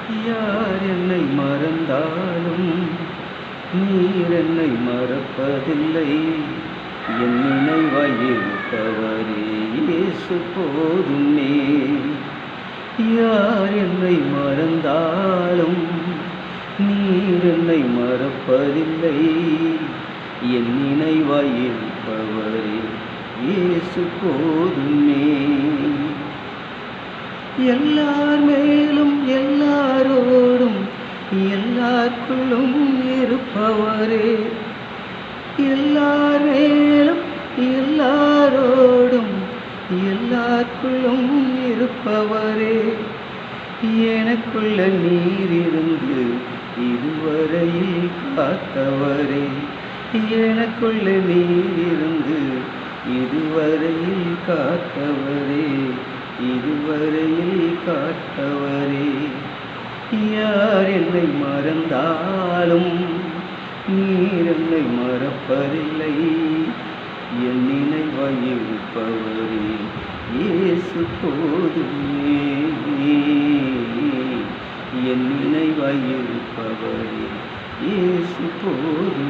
யார் என்னை மறந்தாலும் நீர் என்னை மறப்பதில்லை. என் நினைவாய் இருப்பவரே இயேசு போதுமே. யார் என்னை மறந்தாலும் நீர் என்னை மறப்பதில்லை. என் நினைவாய் இருப்பவரே இயேசு போதுமே. எல்லார் மேலும் எல்லாரோடும் எல்லாருக்குள்ளும் இருப்பவரே. எல்லார் மேலும் எல்லாரோடும் எல்லாருக்குள்ளும் இருப்பவரே. எனக்குள்ள நீர் இருந்து இதுவரையில் காத்தவரே. எனக்குள்ள நீர் இருந்து இதுவரையில் காத்தவரே. இதுவரையில் காத்தவரே. யார் என்னை மறந்தாலும் நீர் என்னை மறப்பதில்லை. என் நினைவாய் இருப்பவரே இயேசு போதுமே. என் நினைவாய் இருப்பவரே இயேசு போதுமே.